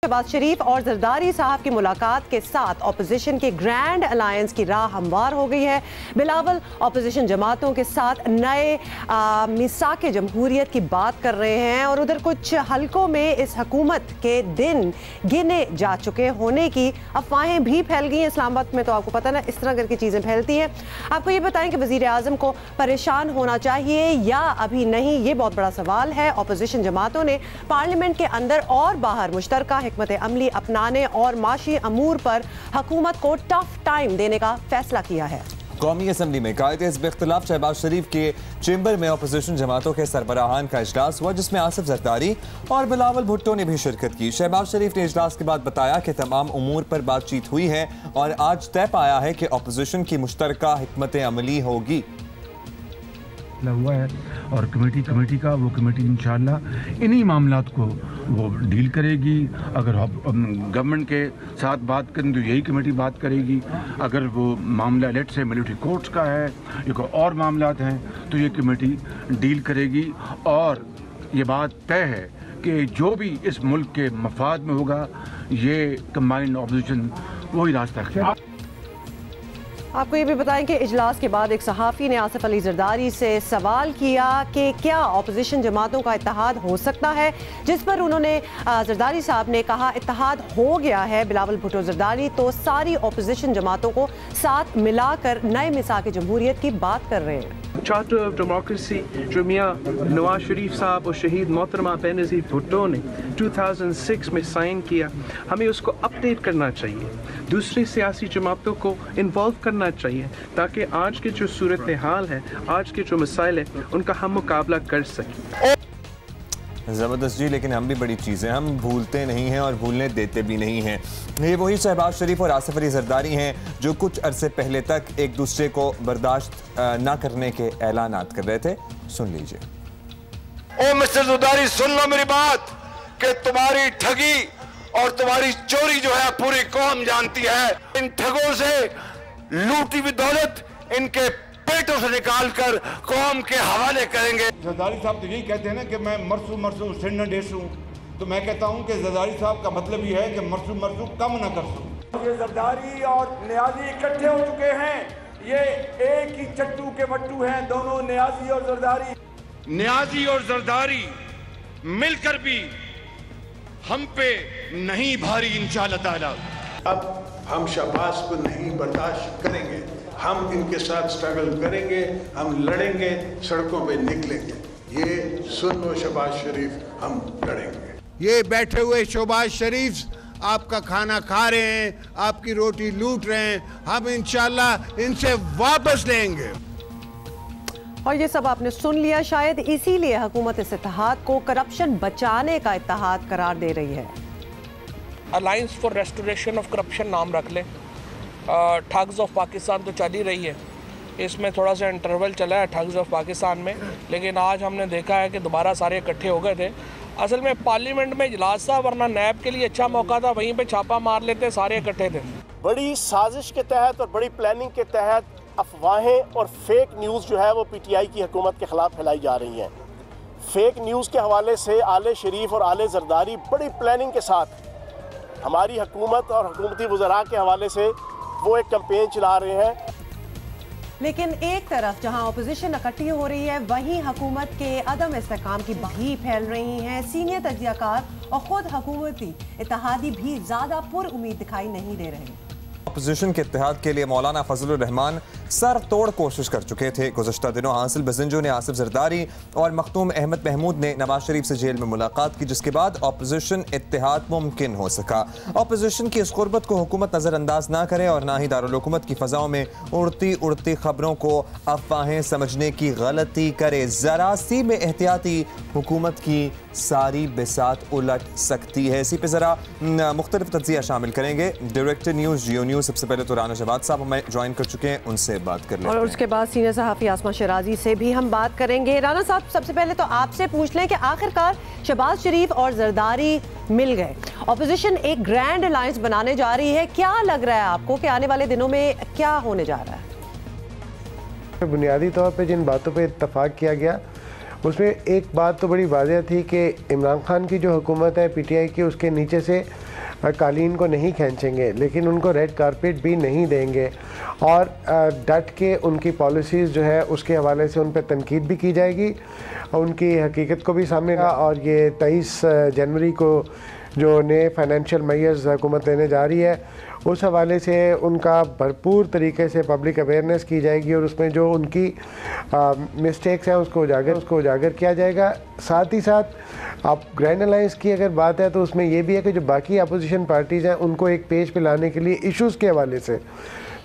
शहबाज शरीफ और जरदारी साहब की मुलाकात के साथ अपोजिशन के ग्रैंड अलायंस की राह हमवार हो गई है। बिलावल अपोजिशन जमातों के साथ नए मिसाक जमहूरियत की बात कर रहे हैं और उधर कुछ हलकों में इस हुकूमत के दिन गिने जा चुके होने की अफवाहें भी फैल गई हैं। इस्लामाबाद में तो आपको पता ना इस तरह करके चीज़ें फैलती हैं। आपको ये बताएं कि वज़ीर आज़म को परेशान होना चाहिए या अभी नहीं, ये बहुत बड़ा सवाल है। अपोजिशन जमातों ने पार्लियामेंट के अंदर और बाहर मुश्तरका हिकमत अमली अपनाने और माशी अमूर पर हुकूमत को टफ टाइम देने का फैसला किया है। कौमी असम्बली में कायदे इख्तिलाफ शहबाज शरीफ के चैम्बर में अपोजिशन जमातों के सरबराहान का इजलास हुआ, जिसमें आसिफ जरदारी और बिलावल भुट्टो ने भी शिरकत की। शहबाज शरीफ ने इजलास के बाद बताया कि तमाम उमूर पर बातचीत हुई है और आज तय पाया है कि अपोजिशन की मुश्तरका हिकमत अमली होगी। हुआ है और कमेटी का वो कमेटी इंशाल्लाह इन्हीं मामलात को वो डील करेगी। अगर गवर्नमेंट के साथ बात करें तो यही कमेटी बात करेगी। अगर वो मामला लेट से मिलिट्री कोर्ट्स का है या कोई और मामलात हैं तो ये कमेटी डील करेगी। और ये बात तय है कि जो भी इस मुल्क के मफाद में होगा ये कंबाइंड अपोजिशन वही रास्ता अख्तियार। आपको ये भी बताएं कि इजलास के बाद एक सहाफ़ी ने आसिफ अली जरदारी से सवाल किया कि क्या अपोजिशन जमातों का इत्तेहाद हो सकता है, जिस पर उन्होंने जरदारी साहब ने कहा इत्तेहाद हो गया है। बिलावल भुट्टो जरदारी तो सारी अपोजिशन जमातों को साथ मिलाकर नए मिसाक जमहूरियत की बात कर रहे हैं। चार्टर ऑफ डेमोक्रेसी जो मियाँ नवाज शरीफ साहब और शहीद मोहतरमा बेनज़ीर भुट्टो ने 2006 में साइन किया, हमें उसको अपडेट करना चाहिए, दूसरी सियासी जमातों को इन्वॉल्व करना चाहिए ताकि आज की जो सूरत हाल है, आज के जो मसाइल है, उनका हम मुकाबला कर सकें। ज़बरदस्त जी, लेकिन हम भी बड़ी चीज़ें हम भूलते नहीं हैं और भूलने देते भी नहीं हैं। ये वही शहबाज शरीफ और आसिफ अली जरदारी हैं जो कुछ अरसे पहले तक एक दूसरे को बर्दाश्त ना करने के ऐलानात कर रहे थे। सुन लीजिए। ओ मिस्टर जरदारी, सुन लो मेरी बात कि तुम्हारी ठगी और तुम्हारी चोरी जो है पूरी कौम जानती है। इन ठगों से लूटी हुई दौलत इनके पेटों से निकाल कर कौम के हवाले करेंगे। जरदारी साहब तो यही कहते हैं ना कि मैं मरसू सिंड डेसू, तो मैं कहता हूं कि जरदारी साहब का मतलब ये है कि मरसू कम ना कर सू। ये जरदारी और न्याजी इकट्ठे हो चुके हैं, ये एक ही चट्टू के मट्टू हैं दोनों, न्याजी और जरदारी। न्याजी और जरदारी मिलकर भी हम पे नहीं भारी इंशाअल्लाह ताला। अब हम शहबाज को नहीं बर्दाश्त करेंगे, हम इनके साथ स्ट्रगल करेंगे, हम लड़ेंगे, सड़कों पे निकलेंगे। ये सुन लो शहबाज शरीफ, हम लड़ेंगे। ये बैठे हुए शहबाज शरीफ आपका खाना खा रहे हैं, आपकी रोटी लूट रहे हैं, हम इंशाल्लाह इनसे वापस लेंगे। और ये सब आपने सुन लिया, शायद इसीलिए हुकूमत इस इत्तेहाद को करप्शन बचाने का इत्तेहाद करार दे रही है। Alliance for restoration of corruption नाम रख लें। ठग्स ऑफ पाकिस्तान तो चल ही रही है, इसमें थोड़ा सा इंटरवल चला है ठग्स ऑफ पाकिस्तान में, लेकिन आज हमने देखा है कि दोबारा सारे इकट्ठे हो गए थे। असल में पार्लियामेंट में इजलास था, वरना नैब के लिए अच्छा मौका था, वहीं पे छापा मार लेते, सारे इकट्ठे थे। बड़ी साजिश के तहत और बड़ी प्लानिंग के तहत अफवाहें और फेक न्यूज़ जो है वो पीटीआई की हुकूमत के ख़िलाफ़ फैलाई जा रही हैं। फेक न्यूज़ के हवाले से आले शरीफ और आले जरदारी बड़ी प्लानिंग के साथ हमारी हुकूमत और हुकूमती वज़रा के हवाले से वो एक कैंपेन चला रहे हैं। लेकिन एक तरफ जहां अपोजिशन इकट्ठी हो रही है, वहीं हुकूमत के अदम इस्तेकाम की भी फैल रही हैं। सीनियर तजियाकार और खुद हुकूमती इत्तेहादी भी ज़्यादा पुर उम्मीद दिखाई नहीं दे रहे। अपोजिशन के इत्तेहाद के लिए मौलाना फजलुर रहमान सर तोड़ कोशिश कर चुके थे। गुज़श्ता दिनों हासिल बजिंजो ने आसिफ जरदारी और मखदूम अहमद महमूद ने नवाज शरीफ से जेल में मुलाकात की, जिसके बाद अपोजिशन इत्तेहाद मुमकिन हो सका। अपोजिशन की इस क़ुर्बत को हुकूमत नज़रअंदाज ना करे और ना ही दारुल हुकूमत की फ़ज़ाओं में उड़ती उड़ती खबरों को अफवाहें समझने की गलती करे। ज़रा सी में एहतियाती हुकूमत की सारी बिसात उलट सकती है। इसी पे ज़रा मुख्तलिफ तज्ज़िया शामिल करेंगे। डायरेक्टर न्यूज़ जियो न्यूज़ सबसे पहले तो राना जवाद साहब हमें ज्वाइन कर चुके हैं, उनसे बात कर लेते हैं। और उसके बाद सीनियर सहाफ़ी आसमा शराजी से भी हम बात करेंगे। राना साहब, सबसे पहले तो आपसे पूछ लें कि आखिरकार शहबाज शरीफ और जरदारी मिल गए, अपोजिशन एक ग्रैंड अलायंस बनाने जा रही है, क्या लग रहा है आपको कि आने वाले दिनों में क्या होने जा रहा है? बुनियादी तौर पर जिन बातों पर इत्तफाक किया गया उसमें एक बात तो बड़ी वाज़ेह थी कि इमरान खान की जो हुकूमत है पीटीआई की, उसके नीचे से कालीन को नहीं खींचेंगे, लेकिन उनको रेड कारपेट भी नहीं देंगे और डट के उनकी पॉलिसीज़ जो है उसके हवाले से उन पर तनकीद भी की जाएगी, उनकी हकीकत को भी सामने और ये 23 जनवरी को जो नए फाइनेंशियल मेजर्स हुकूमत लेने जा रही है उस हवाले से उनका भरपूर तरीके से पब्लिक अवेयरनेस की जाएगी और उसमें जो उनकी मिस्टेक्स हैं उसको उजागर किया जाएगा। साथ ही साथ आप ग्रैंड अलायंस की अगर बात है तो उसमें यह भी है कि जो बाकी अपोजिशन पार्टीज़ हैं उनको एक पेज पे लाने के लिए इश्यूज़ के हवाले से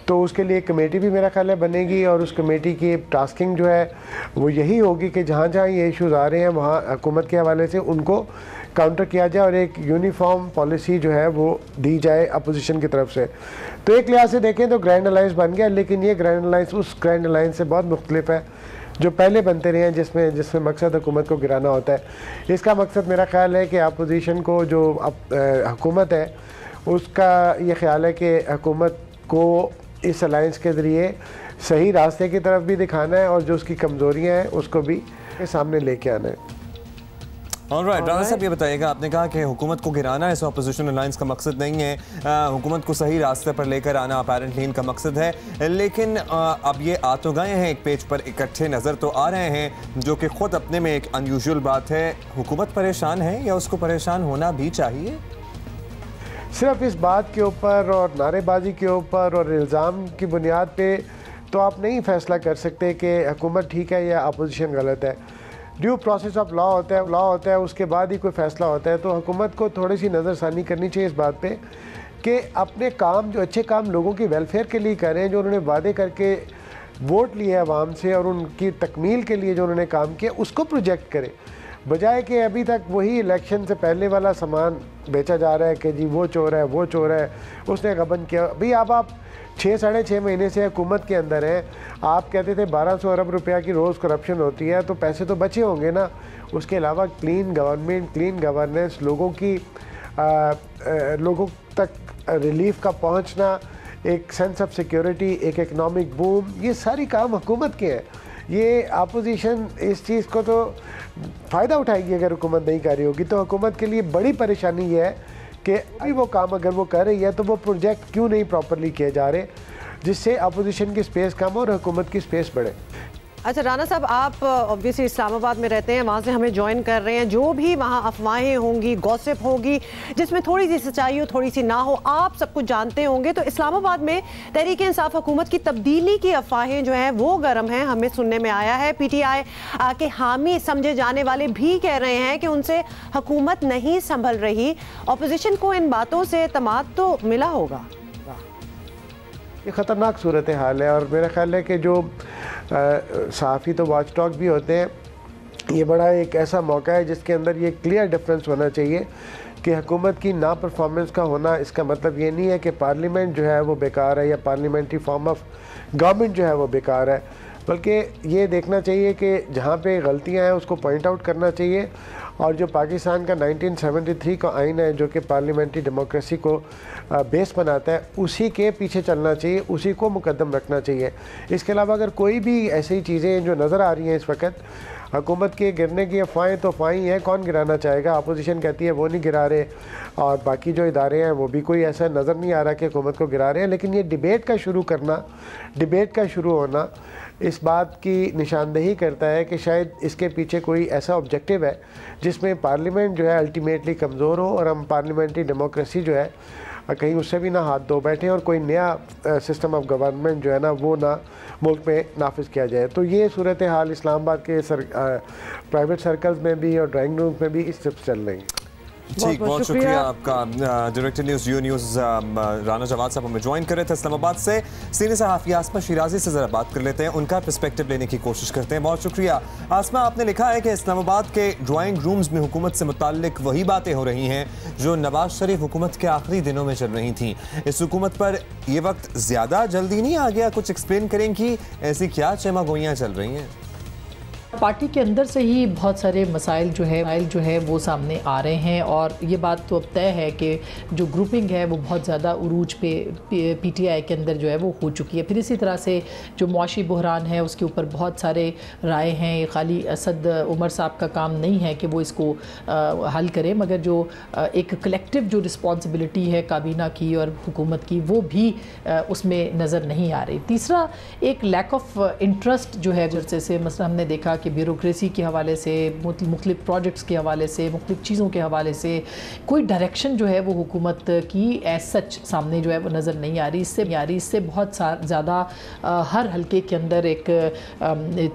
तो उसके लिए एक कमेटी भी मेरा ख्याल है बनेगी और उस कमेटी की टास्किंग जो है वो यही होगी कि जहाँ जहाँ ये इश्यूज़ आ रहे हैं वहाँ हुकूमत के हवाले से उनको काउंटर किया जाए और एक यूनिफॉर्म पॉलिसी जो है वो दी जाए अपोजिशन की तरफ से। तो एक लिहाज से देखें तो ग्रैंड अलायंस बन गया, लेकिन ये ग्रैंड अलायंस उस ग्रैंड अलायंस से बहुत मुख्तलिफ है जो पहले बनते रहे हैं जिसमें मकसद हुकूमत को गिराना होता है। इसका मकसद मेरा ख्याल है कि अपोजिशन को जो हुकूमत है उसका ये ख्याल है कि हुकूमत को इस अलायंस के ज़रिए सही रास्ते की तरफ भी दिखाना है और जो उसकी कमज़ोरियाँ हैं उसको भी सामने लेके आना है। ऑलराइट, राणा साहब ये बताइएगा, आपने कहा कि हुकूमत को गिराना इस अपोजिशन अलायंस का मकसद नहीं है, हुकूमत को सही रास्ते पर लेकर आना अपैरेंटली इनका मकसद है, लेकिन अब ये आ तो गए हैं एक पेज पर, इकट्ठे नज़र तो आ रहे हैं जो कि ख़ुद अपने में एक अनयूजुअल बात है। हुकूमत परेशान है या उसको परेशान होना भी चाहिए? सिर्फ इस बात के ऊपर और नारेबाजी के ऊपर और इल्ज़ाम की बुनियाद पे तो आप नहीं फ़ैसला कर सकते कि हुकूमत ठीक है या अपोजिशन गलत है। ड्यू प्रोसेस ऑफ लॉ होता है उसके बाद ही कोई फ़ैसला होता है। तो हुकूमत को थोड़ी सी नज़रसानी करनी चाहिए इस बात पे कि अपने काम जो अच्छे काम लोगों की वेलफेयर के लिए करें, जो उन्होंने वादे करके वोट लिए आवाम से और उनकी तकमील के लिए जो उन्होंने काम किया उसको प्रोजेक्ट करें, बजाय कि अभी तक वही इलेक्शन से पहले वाला सामान बेचा जा रहा है कि जी वो चोर है उसने गबन किया। भाई आप 6-6.5 महीने से हुकूमत के अंदर हैं, आप कहते थे 1200 अरब रुपया की रोज़ करप्शन होती है तो पैसे तो बचे होंगे ना। उसके अलावा क्लीन गवर्नमेंट, क्लीन गवर्नेंस, लोगों तक रिलीफ का पहुंचना, एक सेंस ऑफ सिक्योरिटी, एक इकनॉमिक बूम, ये सारी काम हुकूमत के हैं। ये अपोजिशन इस चीज़ को तो फ़ायदा उठाएगी अगर हुकूमत नहीं कर रही होगी। तो हुकूमत के लिए बड़ी परेशानी ये है कि अभी वो काम अगर वो कर रही है तो वो प्रोजेक्ट क्यों नहीं प्रॉपरली किए जा रहे, जिससे अपोजिशन की स्पेस कम और हुकूमत की स्पेस बढ़े। अच्छा राना साहब, आप ऑब्वियसली इस्लामाबाद में रहते हैं, वहाँ से हमें ज्वाइन कर रहे हैं। जो भी वहाँ अफवाहें होंगी, गॉसिप होगी, जिसमें थोड़ी सी सच्चाई हो थोड़ी सी ना हो, आप सब कुछ जानते होंगे। तो इस्लामाबाद में तहरीक इंसाफ हुकूमत की तब्दीली की अफवाहें जो हैं वो गर्म हैं, हमें सुनने में आया है। PTI के हामी समझे जाने वाले भी कह रहे हैं कि उनसे हुकूमत नहीं संभल रही। अपोजिशन को इन बातों से एतमाद तो मिला होगा। ये ख़तरनाक सूरत हाल है और मेरा ख्याल है कि जो सहाफ़ी तो वॉच डॉग भी होते हैं, ये बड़ा एक ऐसा मौका है जिसके अंदर ये क्लियर डिफरेंस होना चाहिए कि हुकूमत की ना परफॉर्मेंस का होना इसका मतलब ये नहीं है कि पार्लियामेंट जो है वो बेकार है या पार्लियामेंट्री फॉर्म ऑफ गवर्नमेंट जो है वो बेकार है, बल्कि ये देखना चाहिए कि जहाँ पे गलतियाँ हैं उसको पॉइंट आउट करना चाहिए। और जो पाकिस्तान का 1973 का आइन है जो कि पार्लियामेंट्री डेमोक्रेसी को बेस बनाता है, उसी के पीछे चलना चाहिए, उसी को मुकद्दम रखना चाहिए। इसके अलावा अगर कोई भी ऐसी चीज़ें जो नज़र आ रही हैं इस वक्त, हुकूमत के गिरने की अफवाहें तो अफवाही हैं, कौन गिराना चाहेगा। अपोजिशन कहती है वो नहीं गिरा रहे और बाकी जो इदारे हैं वो भी कोई ऐसा नज़र नहीं आ रहा कि हुकूमत को गिरा रहे हैं। लेकिन ये डिबेट का शुरू होना इस बात की निशानदेही करता है कि शायद इसके पीछे कोई ऐसा ऑब्जेक्टिव है जिसमें पार्लियामेंट जो है अल्टीमेटली कमज़ोर हो और हम पार्लियामेंट्री डेमोक्रेसी जो है कहीं उससे भी ना हाथ धो बैठे और कोई नया सिस्टम ऑफ गवर्नमेंट जो है ना वो ना मुल्क में नाफिज किया जाए। तो ये सूरत हाल इस्लामाबाद के प्राइवेट सर्कल्स में भी और ड्राइंग रूम्स में भी इस तरफ चल रही है। ठीक, बहुत शुक्रिया आपका। डायरेक्टर न्यूज़ जियो न्यूज़ राना जवाद साहब हमें ज्वाइन कर रहे थे इस्लामाबाद से। सीनियर सहाफ़ी आसमा शिराजी से ज़रा बात कर लेते हैं, उनका पर्सपेक्टिव लेने की कोशिश करते हैं। बहुत शुक्रिया आसमा, आपने लिखा है कि इस्लामाबाद के ड्राइंग रूम्स में हुकूमत से मुताल्लिक वही बातें हो रही हैं जो नवाज शरीफ हुकूमत के आखिरी दिनों में चल रही थी। इस हुकूमत पर यह वक्त ज़्यादा जल्दी नहीं आ गया? कुछ एक्सप्लेन करें कि ऐसी क्या चमागोइयाँ चल रही हैं? पार्टी के अंदर से ही बहुत सारे मसाइल जो है वो सामने आ रहे हैं और ये बात तो अब तय है कि जो ग्रुपिंग है वो बहुत ज़्यादा उरूज पे पीटीआई के अंदर जो है वो हो चुकी है। फिर इसी तरह से जो मुआशी बहरान है उसके ऊपर बहुत सारे राय हैं। ये खाली असद उमर साहब का काम नहीं है कि वो इसको हल करे, मगर जो एक कलेक्टिव जो रिस्पॉन्सिबिलिटी है काबीना की और हुकूमत की वो भी उसमें नज़र नहीं आ रही। तीसरा एक लैक ऑफ इंटरेस्ट जो है, जैसे मसला हमने देखा कि ब्यूरोक्रेसी के हवाले से, मुख्तलिफ प्रोजेक्ट्स के हवाले से, मुख्तलिफ चीज़ों के हवाले से कोई डायरेक्शन जो है वो हुकूमत की एज सच सामने जो है वो नज़र नहीं आ रही। इससे बहुत ज़्यादा हर हल्के के अंदर एक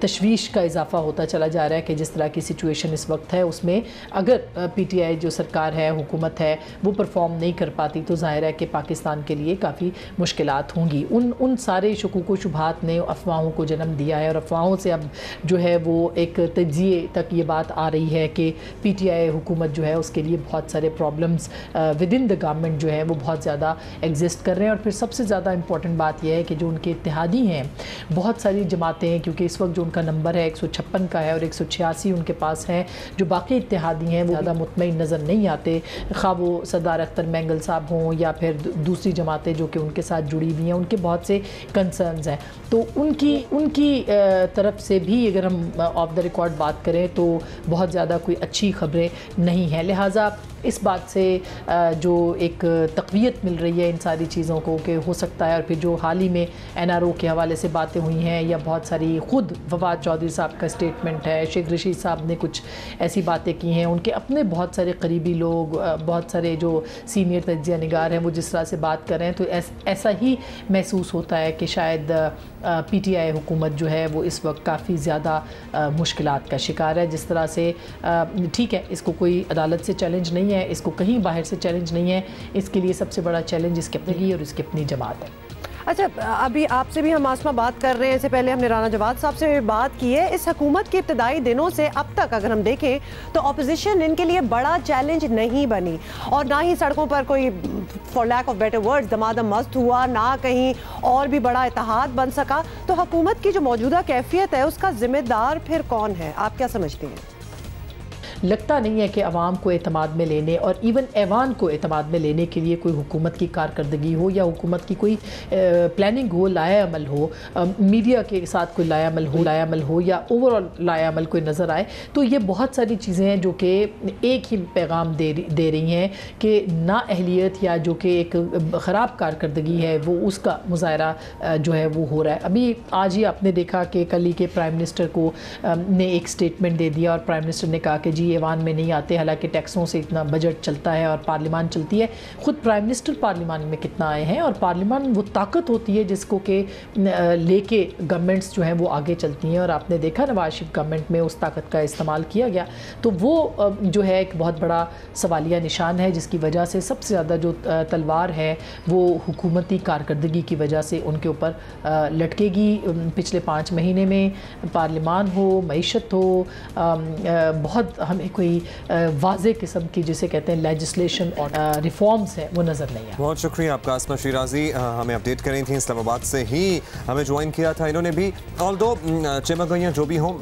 तशवीश का इजाफा होता चला जा रहा है कि जिस तरह की सिचुएशन इस वक्त है उसमें अगर पीटीआई जो सरकार है, हुकूमत है, वो परफॉर्म नहीं कर पाती तो ज़ाहिर है कि पाकिस्तान के लिए काफ़ी मुश्किलात होंगी। उन सारे शकूक व शुबहात ने अफवाहों को जन्म दिया है और अफवाहों से अब जो है वो एक तज्जिए तक ये बात आ रही है कि पीटीआई हुकूमत जो है उसके लिए बहुत सारे problems with in the government जो है वो बहुत ज़्यादा एग्जिस्ट कर रहे हैं। और फिर सबसे ज़्यादा इंपॉर्टेंट बात यह है कि जो उनके इत्तेहादी हैं, बहुत सारी जमातें हैं, क्योंकि इस वक्त जो उनका नंबर है 156 का है और 186 उनके पास हैं, जो बाकी इत्तेहादी हैं वो ज़्यादा मुतमईन नज़र नहीं आते, खा वो सरदार अख्तर मैंगल साहब हों या फिर दूसरी जमातें जो कि उनके साथ जुड़ी हुई हैं, उनके बहुत से कंसर्न्स हैं। तो उनकी तरफ से भी अगर हम ऑफ द रिकॉर्ड बात करें तो बहुत ज़्यादा कोई अच्छी खबरें नहीं हैं। लिहाजा इस बात से जो एक तक़वियत मिल रही है इन सारी चीज़ों को कि हो सकता है, और फिर जो हाल ही में NRO के हवाले से बातें हुई हैं या बहुत सारी ख़ुद फवाद चौधरी साहब का स्टेटमेंट है, शेख रशीद साहब ने कुछ ऐसी बातें की हैं, उनके अपने बहुत सारे करीबी लोग, बहुत सारे जो सीनियर तज्ज़िया निगार हैं वो जिस तरह से बात कर रहे हैं, तो ऐसा ही महसूस होता है कि शायद पीटीआई हुकूमत जो है वो इस वक्त काफ़ी ज़्यादा मुश्किलात का शिकार है। जिस तरह से ठीक है, इसको कोई अदालत से चैलेंज नहीं है, इसको कहीं बाहर से चैलेंज नहीं है, इसके लिए सबसे बड़ा चैलेंज इसके अपनी और इसकी अपनी जमात है। अच्छा, अभी आपसे भी हम आसमा बात कर रहे हैं, इससे पहले हमने राना जवाद साहब से बात की है। इस हुकूमत के इब्तदाई दिनों से अब तक अगर हम देखें तो अपोजिशन इनके लिए बड़ा चैलेंज नहीं बनी और ना ही सड़कों पर कोई for lack of better words दमादम मस्त हुआ, ना कहीं और भी बड़ा इत्तेहाद बन सका। तो हुकूमत की जो मौजूदा कैफियत है उसका जिम्मेदार फिर कौन है, आप क्या समझती हैं? लगता नहीं है कि अवाम को एतमाद में लेने और इवन ऐवान को एतमाद में लेने के लिए कोई हुकूमत की कारकर्दगी हो या हुकूमत की कोई प्लानिंग हो, लायामल हो, मीडिया के साथ कोई लायामल हो या ओवरऑल लायामल कोई नज़र आए। तो ये बहुत सारी चीज़ें हैं जो कि एक ही पैगाम दे रही हैं कि नाअहलियत या जो कि एक ख़राब कारकर्दगी है वो उसका मुज़ाहरा जो है वो हो रहा है। अभी आज ही आपने देखा कि कल ही के प्राइम मिनिस्टर को ने एक स्टेटमेंट दे दिया और प्राइम मिनिस्टर ने कहा कि जी ऐवान में नहीं आते, हालांकि टैक्सों से इतना बजट चलता है और पार्लियामान चलती है। ख़ुद प्राइम मिनिस्टर पार्लियामान में कितना आए हैं और पार्लियामान वो ताकत होती है जिसको कि लेके गवर्नमेंट्स जो हैं वो आगे चलती हैं और आपने देखा नवाज शरीफ गवर्नमेंट में उस ताकत का इस्तेमाल किया गया। तो वो जो है एक बहुत बड़ा सवालिया निशान है जिसकी वजह से सबसे ज़्यादा जो तलवार है वो हुकूमती कारकर्दगी की वजह से उनके ऊपर लटकेगी। पिछले 5 महीने में पार्लियामान हो, मईशत हो, बहुत हमें कोई वाज़े किस्म की जिसे कहते हैं लेजिस्लेशन और रिफॉर्म्स है वो नज़र नहीं आया। बहुत शुक्रिया आपका आसमा शिराजी, हमें अपडेट करी थी, इस्लामाबाद से ही हमें ज्वाइन किया था इन्होंने भी। ऑल्दो चमगैयाँ जो भी हों,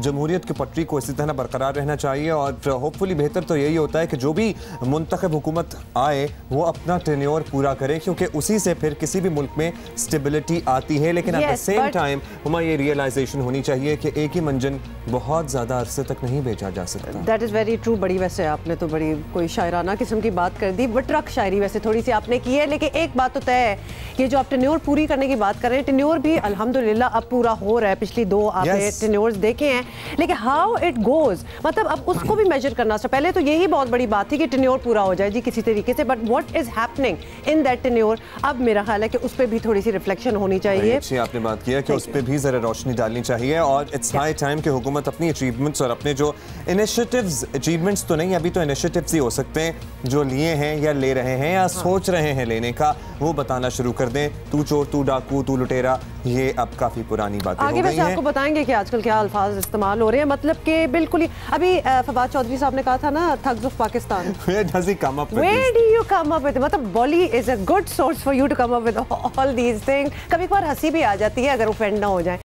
जमहूरियत की पटरी को इसी तरह बरकरार रहना चाहिए और होपफुली बेहतर तो यही होता है कि जो भी मुंतखब हुकूमत आए वो अपना टेन्योर पूरा करे, क्योंकि उसी से फिर किसी भी मुल्क में स्टेबिलिटी आती है। लेकिन एट द सेम टाइम हमें ये रियलाइजेशन होनी चाहिए कि एक ही मंजन बहुत ज़्यादा अरसे तक नहीं भेजा जा सकता। That is very true. बड़ी वैसे आपने तो बड़ी कोई शायराना किस्म की बात कर दी, बटरक शायरी वैसे थोड़ी सी आपने की है, लेकिन एक बात तो तय है, ये जो आप टेन्योर पूरी करने की बात कर रहे हैं, टेन्योर भी अल्हम्दुलिल्लाह अब पूरा हो रहा है। पिछली 2 आपने टेन्योर्स देखे हैं, लेकिन हाउ इट गोज, मतलब अब उसको भी मेजर करना चाहिए। पहले तो यही बहुत बड़ी बात थी कि टेन्योर पूरा हो जाए जी किसी तरीके से, but what is happening in that tenure, अब मेरा ख्याल है कि उस पर भी थोड़ी सी रिफ्लेक्शन होनी चाहिए। अच्छी आपने बात किया कि उस पर भी ज़रा रोशनी डालनी चाहिए और इट्स हाई टाइम कि हुकूमत अपनी अचीवमेंट्स और अपने जो इनिशिएटिव्स, अचीवमेंट्स तो नहीं, अभी तो इनिशिएटिव्स ही हो सकते हैं जो लिए हैं या ले रहे हैं या सोच रहे हैं लेने का, वो बताना शुरू कर दें। तू चोर, तू डाकू, तू लुटेरा, ये अब काफ़ी पुरानी बातें हो गई हैं। आगे वैसे आपको बताएंगे कि आजकल क्या अल्फाज इस्तेमाल हो रहे हैं, मतलब कि बिल्कुल ही अभी फवाद चौधरी साहब ने कहा था ना, thugs of Pakistan. Where does he come up with Where this? do you come up with? मतलब बॉली is a good source for you to come up with all these things। कभी कभार हंसी भी आ जाती है अगर ऑफेंड ना हो जाए।